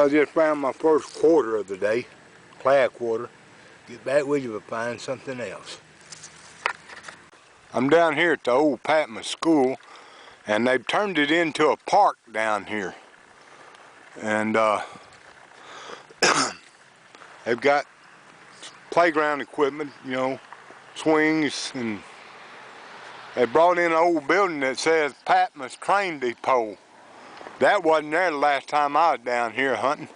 Well, I just found my first quarter of the day, clay quarter. Get back with you to find something else. I'm down here at the old Patmos school, and they've turned it into a park down here. And they've got playground equipment, you know, swings, and they brought in an old building that says Patmos Train Depot. That wasn't there the last time I was down here hunting.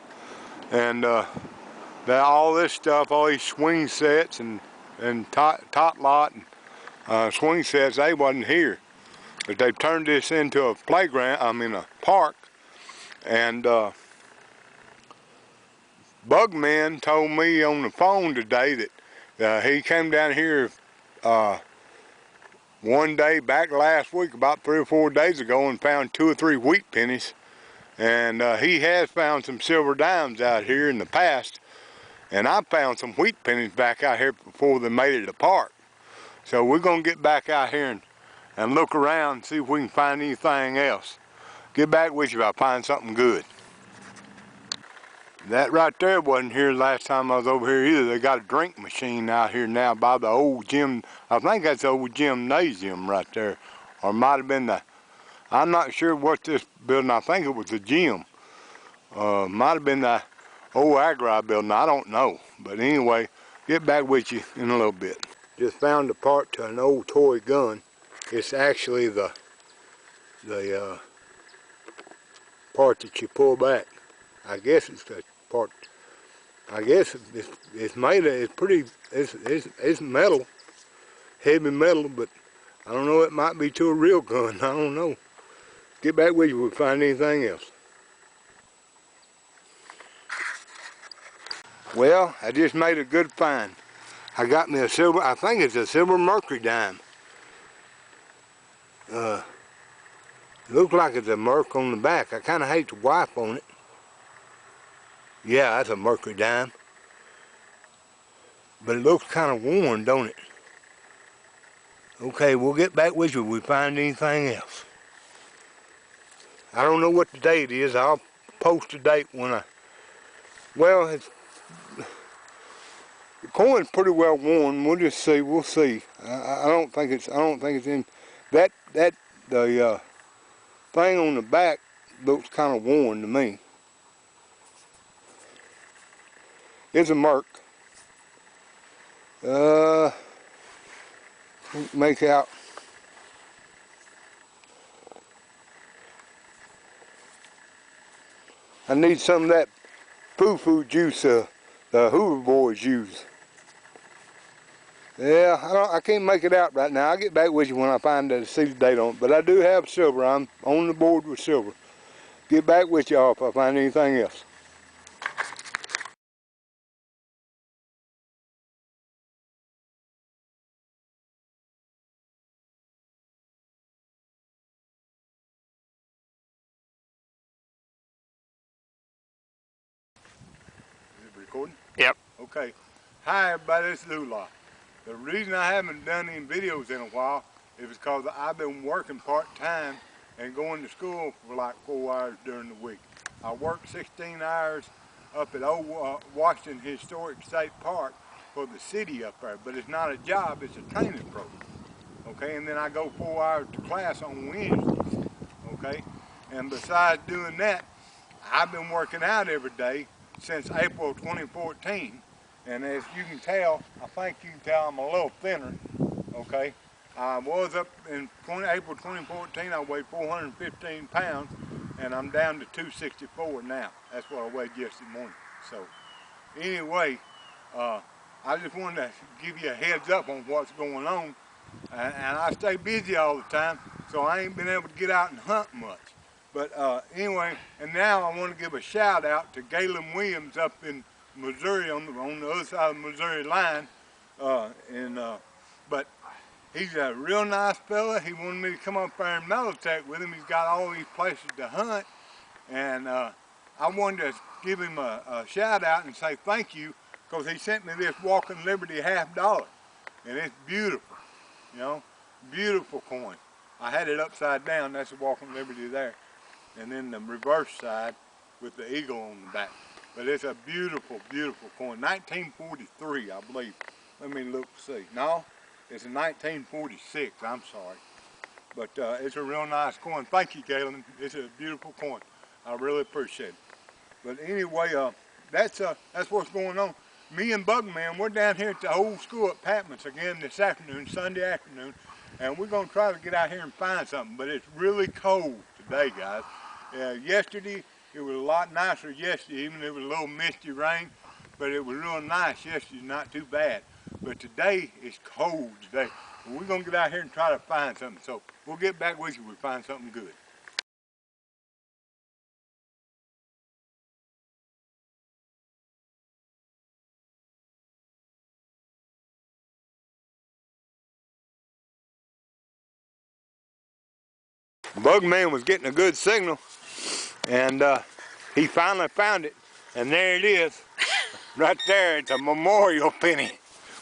And all this stuff, all these swing sets and top lot and swing sets, they wasn't here. But they've turned this into a playground, a park. And Bugman told me on the phone today that he came down here one day back last week, about 3 or 4 days ago, and found 2 or 3 wheat pennies. And he has found some silver dimes out here in the past. And I found some wheat pennies back out here before they made it a park. So we're going to get back out here and look around and see if we can find anything else. Get back with you if I find something good. That right there wasn't here last time I was over here either. They got a drink machine out here now by the old gym. I think that's the old gymnasium right there. Or it might have been I'm not sure what this building, I think it was the gym. Might have been the old Agri building, I don't know. But anyway, get back with you in a little bit. Just found a part to an old toy gun. It's actually the part that you pull back. I guess it's the part. I guess it's made of, it's metal, heavy metal, but I don't know, it might be to a real gun, I don't know. Get back with you if we find anything else. Well, I just made a good find. I got me a silver, I think it's a silver mercury dime. Looks like it's a merc on the back. I kind of hate to wipe on it. Yeah, that's a mercury dime. But it looks kind of worn, don't it? Okay, we'll get back with you if we find anything else. I don't know what the date is. I'll post the date when well, the coin's pretty well worn. We'll just see. We'll see. I don't think it's in that the thing on the back looks kind of worn to me. It's a merc. Make out. I need some of that foo-foo juice the Hoover boys use. Yeah, I can't make it out right now. I'll get back with you when I see the date on it. But I do have silver. I'm on the board with silver. Get back with y'all if I find anything else. Recording? Yep. Okay. Hi everybody, it's Yulelah. The reason I haven't done any videos in a while is because I've been working part-time and going to school for like 4 hours during the week. I work 16 hours up at old Washington Historic State Park for the city up there, but it's not a job, it's a training program. Okay, and then I go 4 hours to class on Wednesdays. Okay, and besides doing that, I've been working out every day since April 2014, and as you can tell, I think you can tell I'm a little thinner, okay? I was up in April 2014, I weighed 415 pounds, and I'm down to 264 now. That's what I weighed yesterday morning. So, anyway, I just wanted to give you a heads up on what's going on, and I stay busy all the time, so I ain't been able to get out and hunt much. But anyway, and now I want to give a shout out to Galen Williams up in Missouri on the other side of the Missouri line. But he's a real nice fella. He wanted me to come up there and Melotech with him. He's got all these places to hunt. And I wanted to give him a shout out and say thank you, because he sent me this Walking Liberty $50. And it's beautiful, you know, beautiful coin. I had it upside down, that's a Walking Liberty there. And then the reverse side, with the eagle on the back. But it's a beautiful, beautiful coin. 1943, I believe. Let me look, see. No, it's a 1946, I'm sorry. But it's a real nice coin. Thank you, Galen. It's a beautiful coin. I really appreciate it. But anyway, that's what's going on. Me and Bugman, we're down here at the old school at Patman's again this afternoon, Sunday afternoon, and we're going to try to get out here and find something. But it's really cold today, guys. Yesterday, it was a lot nicer yesterday, even it was a little misty rain, but it was real nice yesterday, not too bad. But today, it's cold today. We're going to get out here and try to find something. So we'll get back with you when we find something good. Bugman was getting a good signal, and he finally found it. And there it is, right there. It's a memorial penny.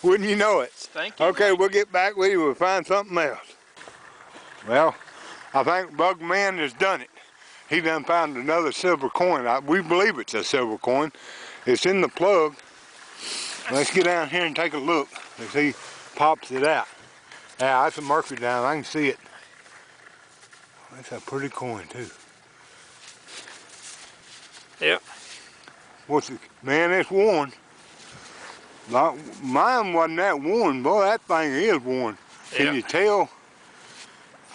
Wouldn't you know it? Thank you. Okay, we'll get back with you. We'll find something else. Well, I think Bugman has done it. He done found another silver coin. We believe it's a silver coin. It's in the plug. Let's get down here and take a look as he pops it out. Yeah, that's a mercury diamond. I can see it. That's a pretty coin too. Yep. What's it? Man, it's worn. Mine wasn't that worn. Boy, that thing is worn. Can you tell?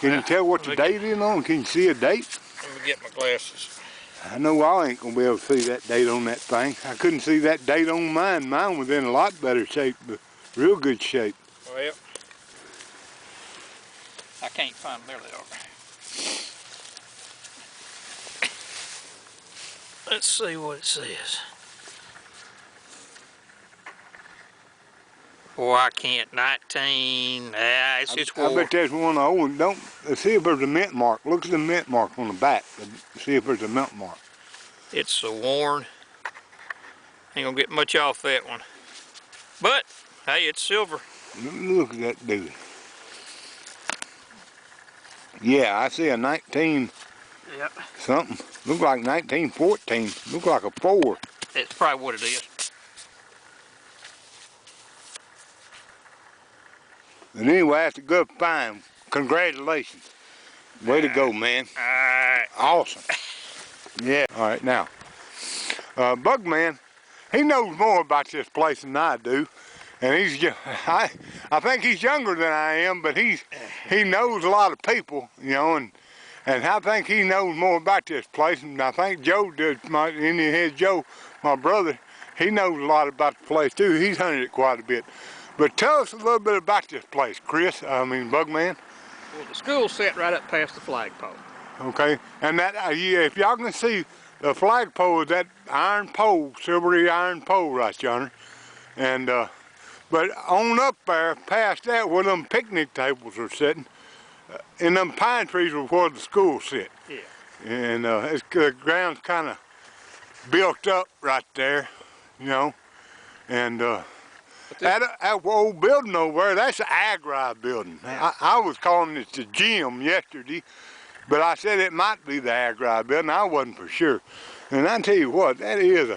Can you tell what the date is on? Can you see a date? Let me get my glasses. I know I ain't gonna be able to see that date on that thing. I couldn't see that date on mine. Mine was in a lot better shape, but real good shape. Well, I can't find them. There they are. Let's see what it says. Oh, I can't. 19. It's just I bet there's one old one. Don't see if there's a mint mark. Look at the mint mark on the back. See if there's a mint mark. It's so worn. Ain't gonna get much off that one. But hey, it's silver. Look at that dude. Yeah, I see a 19. Yep. Something. Look like 1914. Look like a 4. That's probably what it is. And anyway, that's a good find. Congratulations. Way to go, man. Alright. Awesome. Yeah. All right, now, Bugman, he knows more about this place than I do. And I think he's younger than I am, but he knows a lot of people, you know, and I think he knows more about this place. And I think Joe does, Joe, my brother, he knows a lot about the place too. He's hunted it quite a bit. But tell us a little bit about this place, Bugman. Well, the school's set right up past the flagpole. Okay, and that, if y'all can see, the flagpole is that iron pole, silvery iron pole right yonder. And, but on up there, past that, where them picnic tables are sitting, and them pine trees are where the school sit. Yeah. And the ground's kind of built up right there, you know. And that old building over there, that's the Agri building. Yeah. I was calling it the gym yesterday, but I said it might be the Agri building. I wasn't for sure. And I tell you what, that is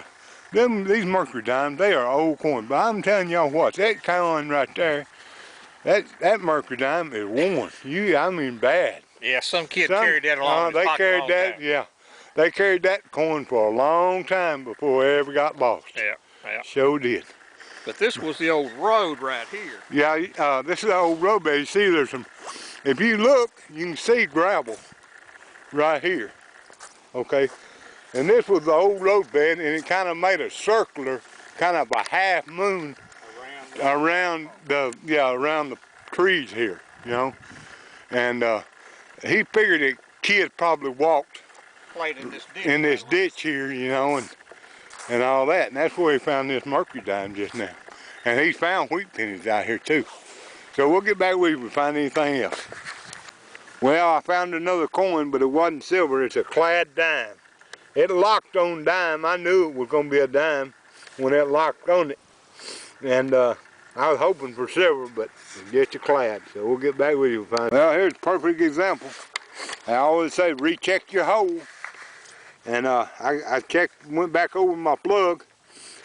these mercury diamonds, they are old coins. But I'm telling y'all what, that coin right there, that mercury diamond is worn. I mean bad. Yeah, some kid carried that along. They carried that, yeah. They carried that coin for a long time before it ever got lost. Yeah, yeah. Sure did. But this was the old road right here. Yeah, this is the old road bed. You see there's some, if you look, you can see gravel right here, okay? And this was the old road bed, and it kind of made a circular, kind of a half moon around the trees here, you know? And he figured that kids probably walked in this ditch here, you know, and all that. And that's where he found this mercury diamond just now. And he's found wheat pennies out here too. So we'll get back with you if we find anything else. Well, I found another coin, but it wasn't silver. It's a clad dime. It locked on dime. I knew it was going to be a dime when it locked on it. And I was hoping for silver, but it's just a clad. So we'll get back with you if we find it. Well, here's a perfect example. I always say recheck your hole. And I checked, went back over my plug,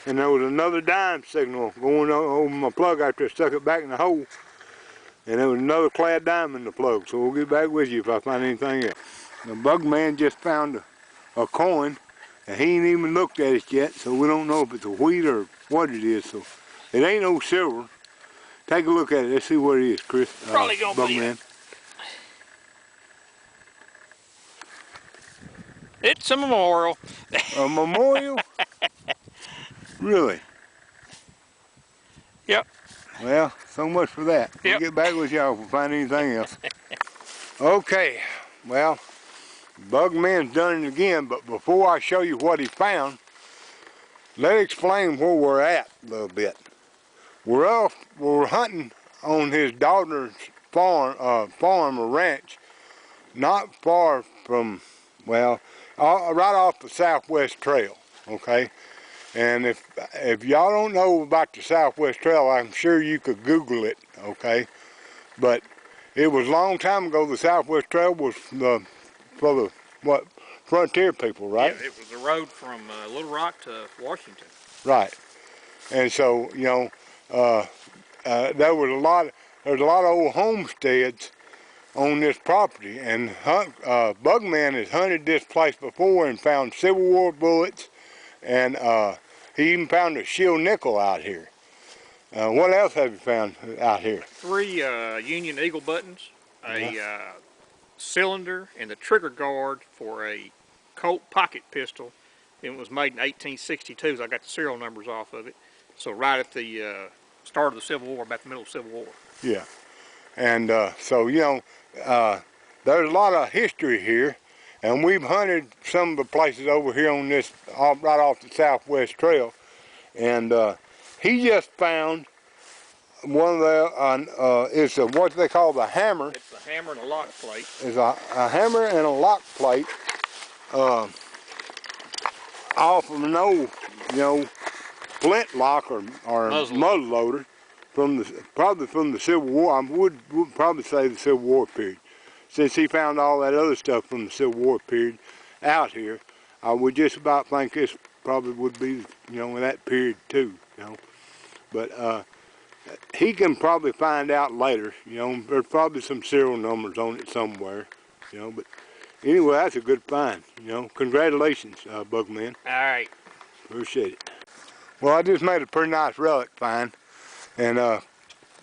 and there was another dime signal going over my plug after I stuck it back in the hole. And there was another clad dime in the plug, so we'll get back with you if I find anything else. The bug man just found a coin, and he ain't even looked at it yet, so we don't know if it's a wheat or what it is. So it ain't no silver. Take a look at it. Let's see what it is, Chris. Probably gonna bug be man. It's a memorial. A memorial? Really? Yep. Well, so much for that. We'll Yep. get back with y'all if we find anything else. Okay, well, bug man's done it again, but before I show you what he found, let's explain where we're at a little bit. We're hunting on his daughter's farm or ranch, not far from, well, right off the Southwest Trail, okay? And if y'all don't know about the Southwest Trail, I'm sure you could Google it, okay? But it was a long time ago. The Southwest Trail was for the frontier people, right? Yeah, it was the road from Little Rock to Washington. Right. And so there was there's a lot of old homesteads on this property, and Bugman has hunted this place before and found Civil War bullets, and he even found a shield nickel out here. What else have you found out here? 3 Union Eagle buttons, a cylinder, and the trigger guard for a Colt pocket pistol. It was made in 1862, so I got the serial numbers off of it. So right at the start of the Civil War, about the middle of the Civil War. Yeah. And so, there's a lot of history here, and we've hunted some of the places over here on this, right off the Southwest Trail, and he just found one of the, it's what they call the hammer. It's a hammer and a lock plate. It's a hammer and a lock plate off of an old, flintlock or muzzle loader probably from the Civil War. I would probably say the Civil War period. Since he found all that other stuff from the Civil War period out here, I would just about think this probably would be, in that period too, But he can probably find out later, there's probably some serial numbers on it somewhere, but anyway, that's a good find, Congratulations, Bugman. All right. Appreciate it. Well, I just made a pretty nice relic find, and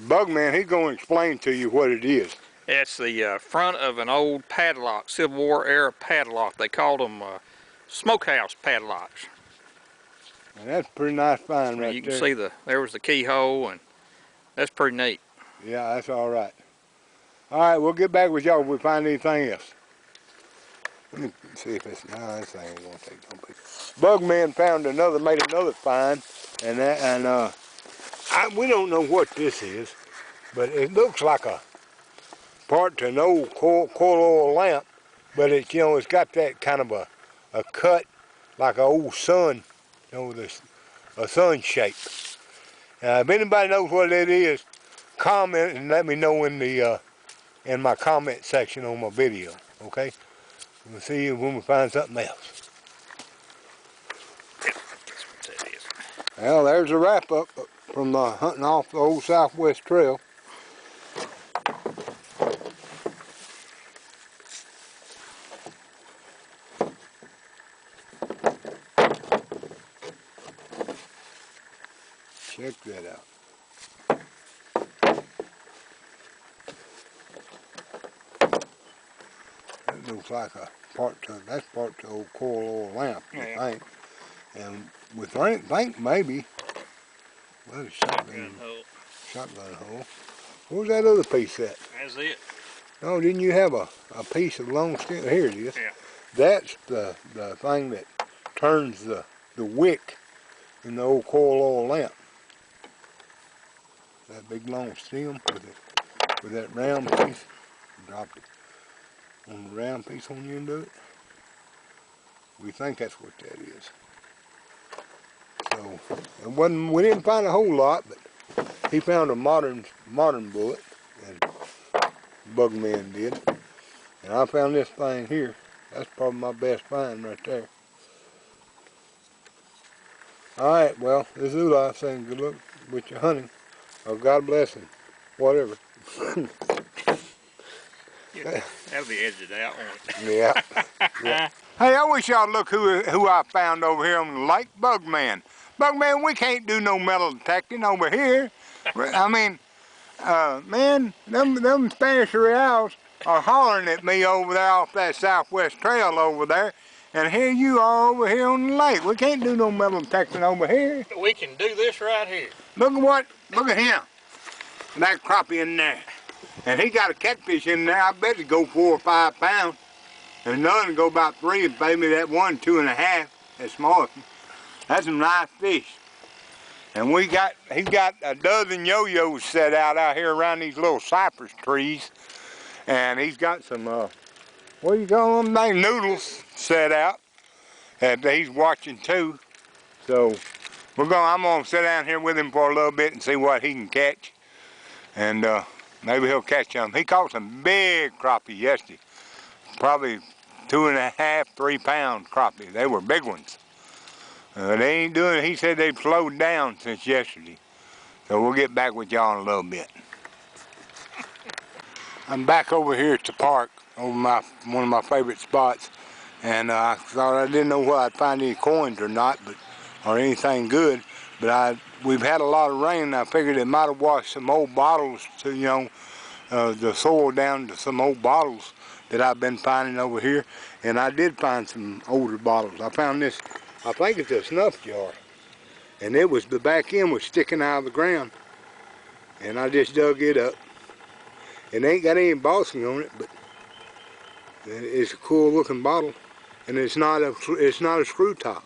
Bugman, he's going to explain to you what it is. It's the front of an old padlock, Civil War era padlock. They called them smokehouse padlocks. And that's a pretty nice find right there. You can see there was the keyhole, and that's pretty neat. Yeah, that's all right. All right, we'll get back with y'all if we find anything else. Let me see if it's, no, this thing ain't gonna take no picture. Bugman made another find, and we don't know what this is, but it looks like a part to an old coil oil lamp, but it's, it's got that kind of a cut like an old sun, with a sun shape. If anybody knows what it is, comment and let me know in my comment section on my video, okay? We'll see you when we find something else. Well, there's a wrap up from hunting off the old Southwest Trail. Check that out. That looks like that's part to old coil oil lamp, I think. And we think maybe, well, it's shotgun hole. Where's that other piece at? That's it. Oh, didn't you have a piece of long stem? Here it is. Yeah. That's the thing that turns the wick in the old coil oil lamp. That big long stem with that round piece. Drop it on the round piece on the end of it. We think that's what that is. So we didn't find a whole lot, but he found a modern bullet, and Bugman did. And I found this thing here. That's probably my best find right there. All right, well, this is Yulelah saying good luck with your hunting. Or God bless him. Whatever. Yeah, that'll be edited out, won't it? Yeah. Yeah. Hey, I wish y'all look who I found over here on the lake, Bugman. Bugman, we can't do no metal detecting over here. I mean, man, them Spanish Reals are hollering at me over there off that southwest trail over there. And here you are over here on the lake. We can't do no metal detecting over here. We can do this right here. Look at him. That crappie in there. And he got a catfish in there. I bet it go 4 or 5 pounds. And none go about 3, and maybe that one 2.5. That's small. That's some nice fish. And he got a dozen yo-yos set out here around these little cypress trees. And he's got some, what do you call them? Noodles set out. And he's watching too. So I'm gonna sit down here with him for a little bit and see what he can catch. And maybe he'll catch them. He caught some big crappie yesterday. Probably 2.5, 3 pound crappie. They were big ones. They ain't doing, he said they've slowed down since yesterday. So we'll get back with y'all in a little bit. I'm back over here at the park, over one of my favorite spots. And I thought I didn't know whether I'd find any coins or not, or anything good. But we've had a lot of rain, and I figured it might have washed some old bottles to, the soil down to some old bottles that I've been finding over here. And I did find some older bottles. I found this, I think it's a snuff jar. And the back end was sticking out of the ground. And I just dug it up. It ain't got any embossing on it, but it's a cool looking bottle. And it's not a screw top,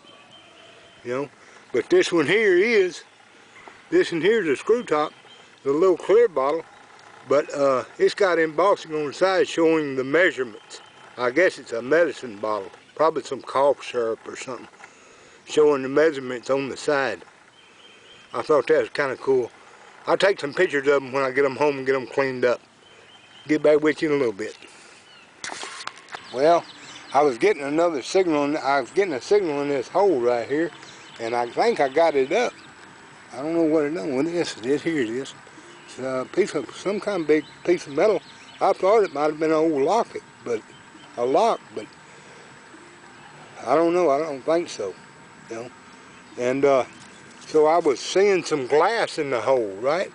But this one here is. This one here is a screw top, the little clear bottle. But it's got embossing on the side showing the measurements. I guess it's a medicine bottle, probably some cough syrup or something, showing the measurements on the side. I thought that was kind of cool. I'll take some pictures of them when I get them home and get them cleaned up. Get back with you in a little bit. Well, I was getting another signal. I was getting a signal in this hole right here, and I think I got it up. I don't know what it done with this. Here it is. It's a piece of some kind of big piece of metal. I thought it might have been an old lock, but I don't know. I don't think so. And so I was seeing some glass in the hole, right?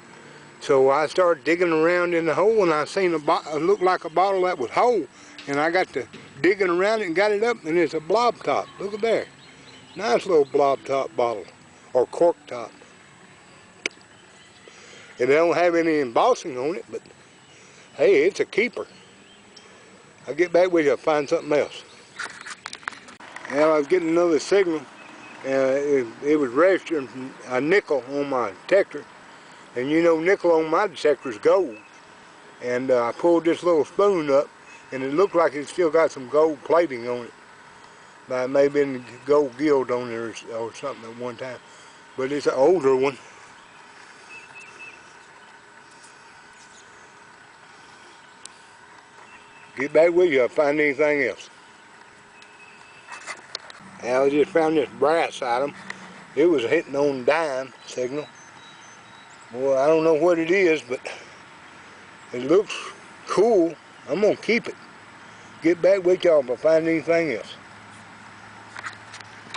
So I started digging around in the hole, and I seen it looked like a bottle that was whole. And I got to digging around it and got it up, and it's a blob top. Look at there. Nice little blob top bottle, or cork top. It don't have any embossing on it, but hey, it's a keeper. I'll get back with you, I'll find something else. And I was getting another signal. It was registering a nickel on my detector. And nickel on my detector is gold. And I pulled this little spoon up, and it looked like it still got some gold plating on it. But it may have been gold gilt on there or something at one time. But it's an older one. Get back with you, I'll find anything else. And I just found this brass item. It was hitting on dime signal. Well, I don't know what it is, but it looks cool. I'm gonna keep it. Get back with y'all if I find anything else.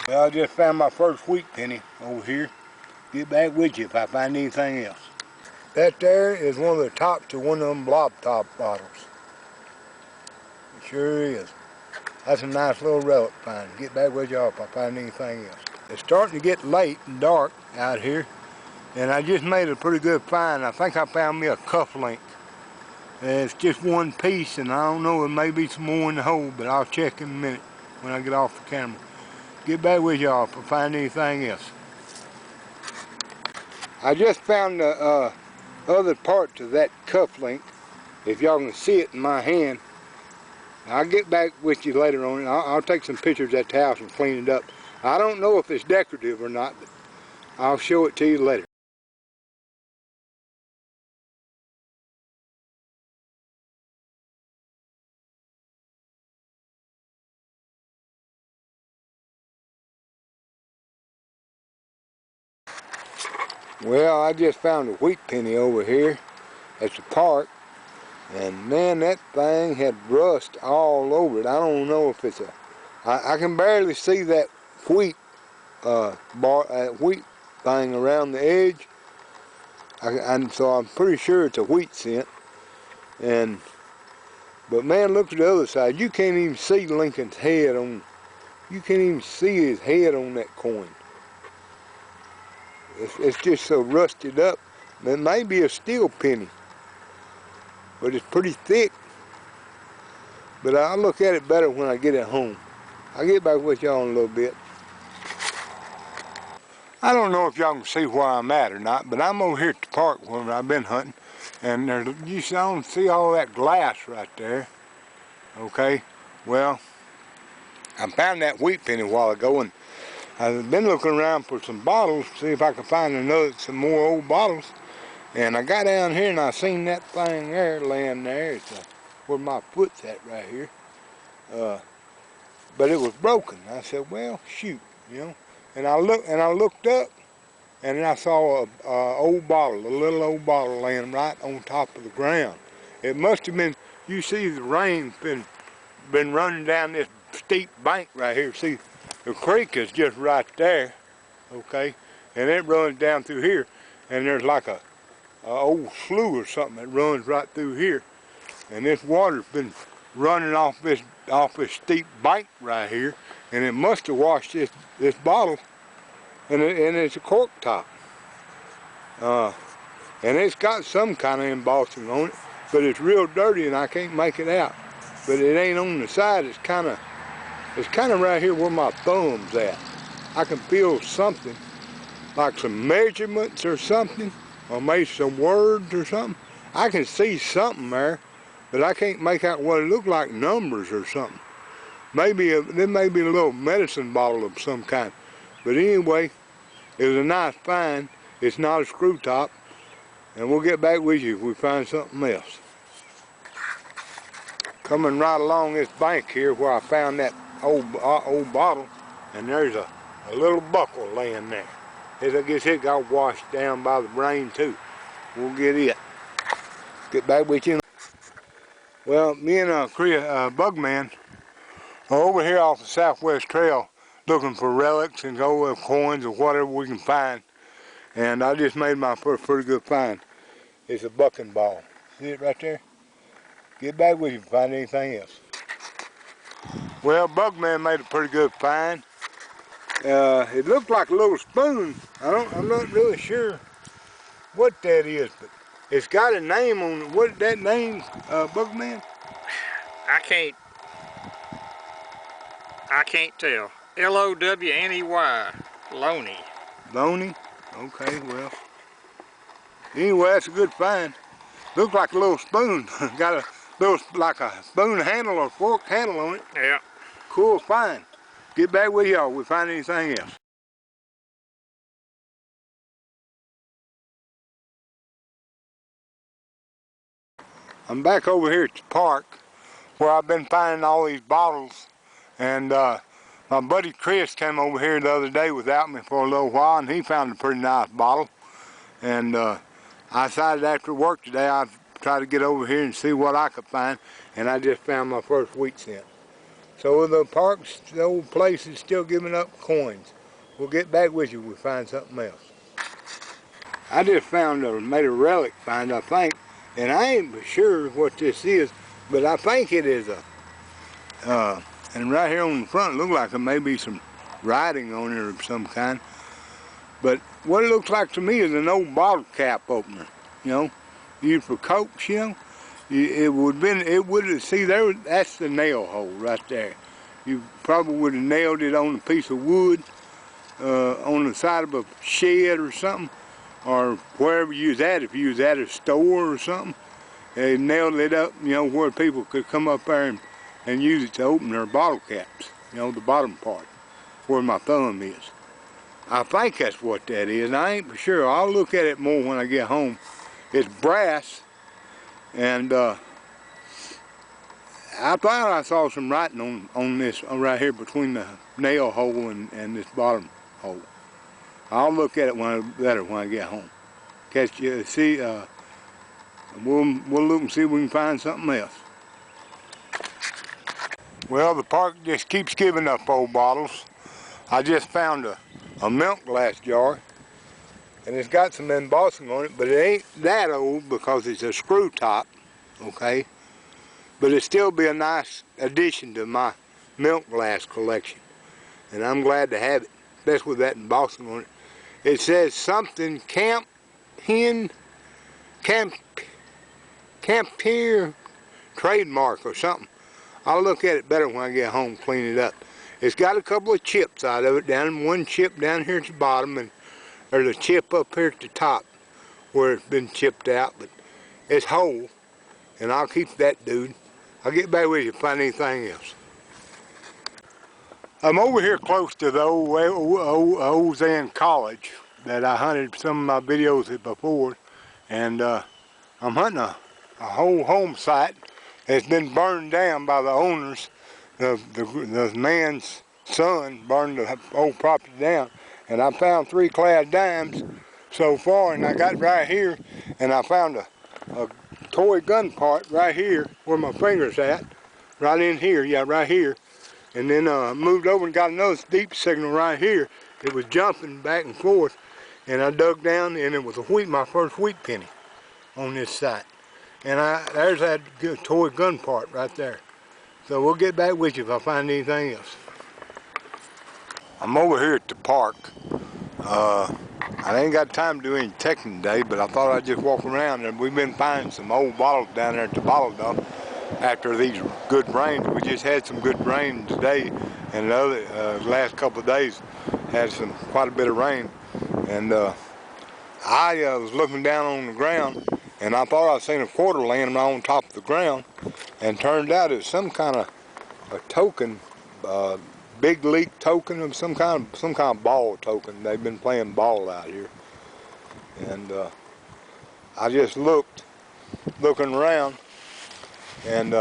Well, I just found my first wheat penny over here. Get back with you if I find anything else. That there is one of the tops to one of them blob top bottles. It sure is. That's a nice little relic find. Get back with y'all if I find anything else. It's starting to get late and dark out here, and I just made a pretty good find. I think I found me a cuff link. It's just one piece, and I don't know, it may be some more in the hole, but I'll check in a minute when I get off the camera. Get back with y'all if I find anything else. I just found the other part to that cuff link, if y'all can see it in my hand. I'll get back with you later on. I'll take some pictures at the house and clean it up. I don't know if it's decorative or not, but I'll show it to you later. Well, I just found a wheat penny over here at the park, and man, that thing had rust all over it. I don't know if it's I can barely see that wheat wheat thing around the edge, and so I'm pretty sure it's a wheat scent. But man, look to the other side. You can't even see Lincoln's head on. You can't even see his head on that coin. It's just so rusted up. It may be a steel penny, but it's pretty thick. But I'll look at it better when I get it home. I'll get back with y'all in a little bit. I don't know if y'all can see where I'm at or not, but I'm over here at the park where I've been hunting, and you don't see all that glass right there. Okay, well, I found that wheat penny a while ago, and I've been looking around for some bottles to see if I could find some more old bottles. And I got down here and I seen that thing there laying there. It's where my foot's at right here. But it was broken. I said, well, shoot, you know. And I looked up, and then I saw a old bottle, a little old bottle laying right on top of the ground. It must have been. You see, the rain's been running down this steep bank right here. See, the creek is just right there, okay, and it runs down through here, and there's like a old slough or something that runs right through here, and this water's been running off this steep bank right here, and it must have washed this bottle, and it's a cork top, and it's got some kind of embossing on it, but it's real dirty and I can't make it out. But it ain't on the side. It's kind of right here where my thumb's at. I can feel something, like some measurements or something, or maybe some words or something. I can see something there, but I can't make out what it looked like, numbers or something. There may be a little medicine bottle of some kind. But anyway, it was a nice find. It's not a screw top, and we'll get back with you if we find something else. Coming right along this bank here where I found that old bottle, and there's a little buckle laying there. I guess it got washed down by the rain too. We'll get it. Get back with you. Well, me and Bugman are over here off the Southwest Trail looking for relics and gold coins or whatever we can find. And I just made my first pretty good find. It's a bucking ball. See it right there? Get back with you if you find anything else. Well, Bugman made a pretty good find. It looked like a little spoon. I'm not really sure what that is, but it's got a name on it. What is that name, Bugman? I can't tell. L-O-W-N-E-Y. Loney. Loney? Okay, well. Anyway, that's a good find. Looks like a little spoon. Got a little, like a spoon handle or fork handle on it. Yeah. Cool find. Get back with y'all if we find anything else. I'm back over here at the park where I've been finding all these bottles, and my buddy Chris came over here the other day without me for a little while, and he found a pretty nice bottle. And I decided after work today I'd try to get over here and see what I could find, and I just found my first wheat cent. So the park's, the old place is still giving up coins. We'll get back with you if we find something else. I just made a relic find, I think, and I ain't sure what this is, but I think it is and right here on the front, it looks like there may be some writing on it of some kind. But what it looks like to me is an old bottle cap opener, you know, used for Cokes, you know. See there, that's the nail hole right there. You probably would have nailed it on a piece of wood, on the side of a shed or something, or wherever you was at. If you was at a store or something, they nailed it up, you know, where people could come up there and use it to open their bottle caps, you know, the bottom part, where my thumb is. I think that's what that is, and I ain't for sure. I'll look at it more when I get home. It's brass, and I thought I saw some writing on this right here between the nail hole and this bottom hole. I'll look at it better when I get home. Catch you, see, we'll look and see if we can find something else. Well, the park just keeps giving up old bottles. I just found a milk glass jar, and it's got some embossing on it, but it ain't that old because it's a screw top, okay? But it'll still be a nice addition to my milk glass collection, and I'm glad to have it, especially with that embossing on it. It says something Campier trademark or something. I'll look at it better when I get home, clean it up. It's got a couple of chips out of it, one chip down here at the bottom, and there's a chip up here at the top where it's been chipped out, but it's whole, and I'll keep that, dude. I'll get back with you if I find anything else. I'm over here close to the old Zan College that I hunted some of my videos at before, and I'm hunting a whole home site that's been burned down by the owners. The man's son burned the old property down, and I found 3 clad dimes so far, and I got right here, and I found a toy gun part right here where my finger's at, right in here, yeah, right here. And then moved over and got another deep signal right here. It was jumping back and forth, and I dug down, and it was my first wheat penny on this site. And there's that toy gun part right there. So we'll get back with you if I find anything else. I'm over here at the park. I ain't got time to do any teching today, but I thought I'd just walk around, and we've been finding some old bottles down there at the bottle dump. After these good rains, we just had some good rain today, and the other last couple of days had quite a bit of rain. And I was looking down on the ground, and I thought I seen a quarter laying right on top of the ground, and turned out it was some kind of a token, big league token of some kind of ball token. They've been playing ball out here, and I just looking around, and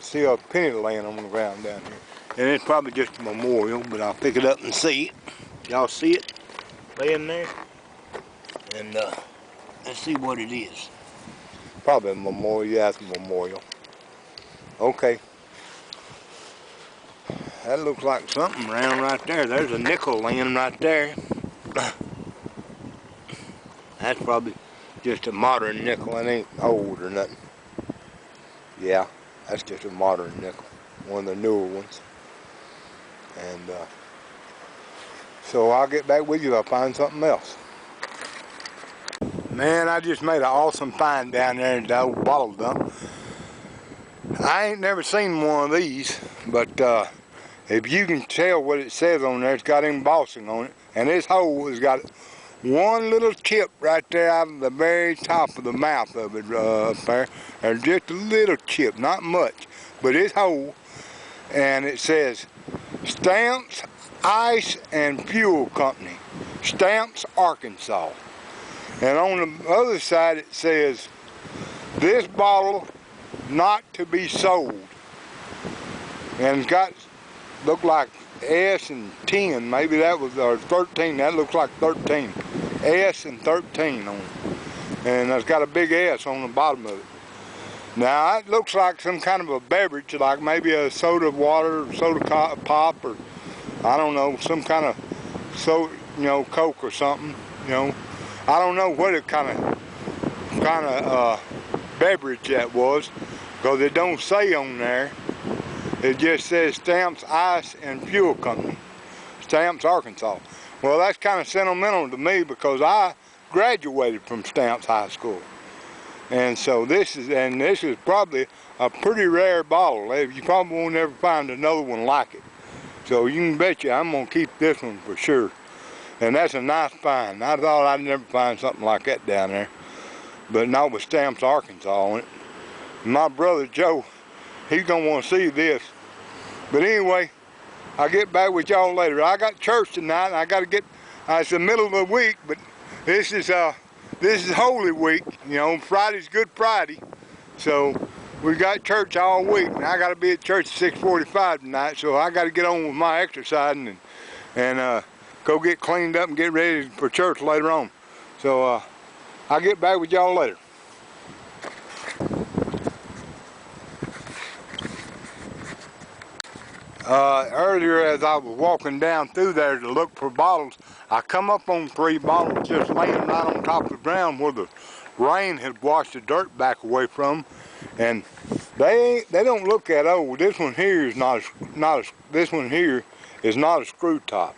see a penny laying on the ground down here. And it's probably just a memorial, but I'll pick it up and see it. Y'all see it laying there? And let's see what it is. Probably a memorial. Yeah, it's a memorial. Okay. That looks like something round right there. There's a nickel laying right there. That's probably just a modern nickel. It ain't old or nothing. Yeah, that's just a modern nickel, one of the newer ones. And so I'll get back with you if I find something else. Man, I just made an awesome find down there at the old bottle dump. I ain't never seen one of these, but if you can tell what it says on there, it's got embossing on it. And this hole has got one little chip right there out of the very top of the mouth of it up there. There's just a little chip, not much, but it's whole. And it says, Stamps Ice and Fuel Company, Stamps, Arkansas. And on the other side it says, this bottle not to be sold. And it's got, look like S and 10, maybe that was, or 13, that looks like 13. S and 13 on it. And it's got a big S on the bottom of it. Now it looks like some kind of a beverage, like maybe a soda water, soda pop, or I don't know, some kind of soda, Coke or something, I don't know what kind of beverage that was, because it don't say on there. It just says Stamps Ice and Fuel Company, Stamps, Arkansas. Well, that's kind of sentimental to me because I graduated from Stamps High School. And so this is probably a pretty rare bottle. You probably won't ever find another one like it. So you can bet you I'm gonna keep this one for sure. And that's a nice find. I thought I'd never find something like that down there, but not with Stamps, Arkansas on it. My brother Joe, he's gonna want to see this. But anyway, I'll get back with y'all later. I got church tonight, and I got to get. It's the middle of the week, but this is Holy Week. Friday's Good Friday, so we got church all week. And I got to be at church at 6:45 tonight, so I got to get on with my exercising and go get cleaned up and get ready for church later on. So I'll get back with y'all later. Earlier as I was walking down through there to look for bottles, I come up on 3 bottles just laying right on top of the ground where the rain had washed the dirt back away from, and they don't look that old. This one here is this one here is not a screw top,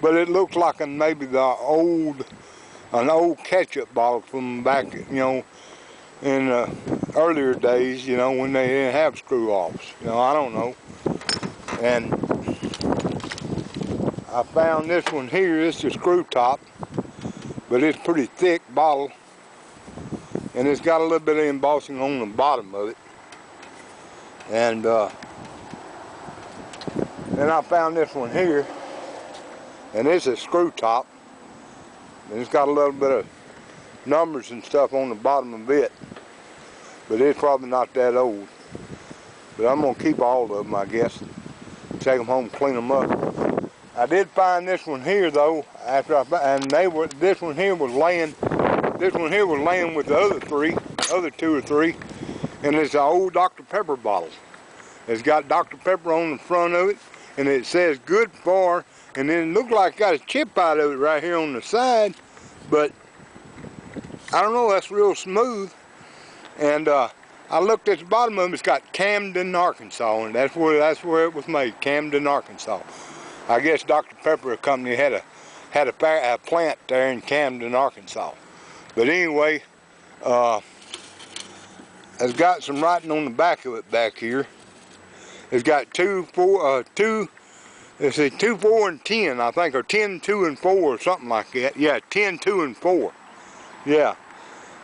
but it looks like maybe an old ketchup bottle from back, in earlier days, when they didn't have screw offs. I don't know. And I found this one here. It's a screw top, but it's pretty thick bottle, and it's got a little bit of embossing on the bottom of it. And then I found this one here, and it's a screw top, and it's got a little bit of numbers and stuff on the bottom of it, but it's probably not that old. But I'm gonna keep all of them, I guess. Take them home, clean them up. I did find this one here though. This one here was laying with the other two or three, and it's an old Dr. Pepper bottle. It's got Dr. Pepper on the front of it, and it says good for, and then it looked like it got a chip out of it right here on the side, but I don't know, that's real smooth. And I looked at the bottom of it, it's got Camden, Arkansas, and that's where it was made, Camden, Arkansas. I guess Dr. Pepper Company had a plant there in Camden, Arkansas. But anyway, it's got some writing on the back of it back here. It's got 2, 4, let's see, 2, 4, and 10, I think, or 10, 2, and 4, or something like that. Yeah, 10, 2, and 4. Yeah.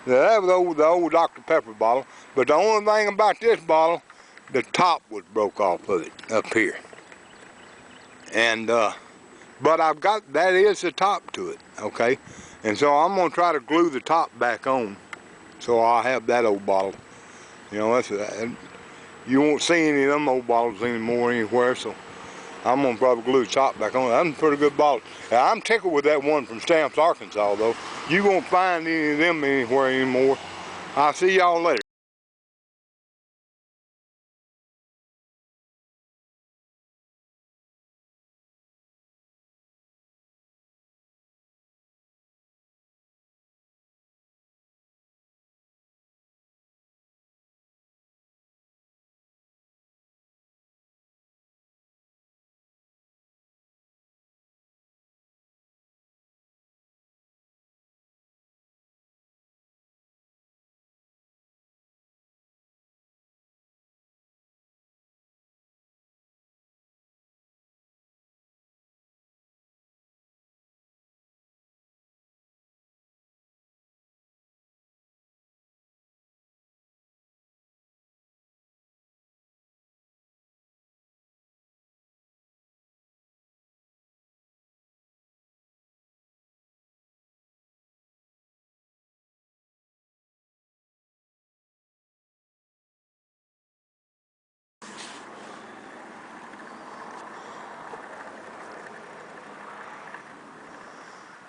Now, that was the old Dr. Pepper bottle, but the only thing about this bottle, the top was broke off of it up here. And, but that is the top to it, okay? And so I'm gonna try to glue the top back on, so I'll have that old bottle. You won't see any of them old bottles anymore anywhere, so I'm gonna probably glue the top back on. That's a pretty good bottle. Now, I'm tickled with that one from Stamps, Arkansas, though. You won't find any of them anywhere anymore. I'll see y'all later.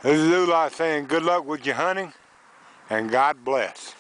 This is Yulelah saying good luck with your hunting, and God bless.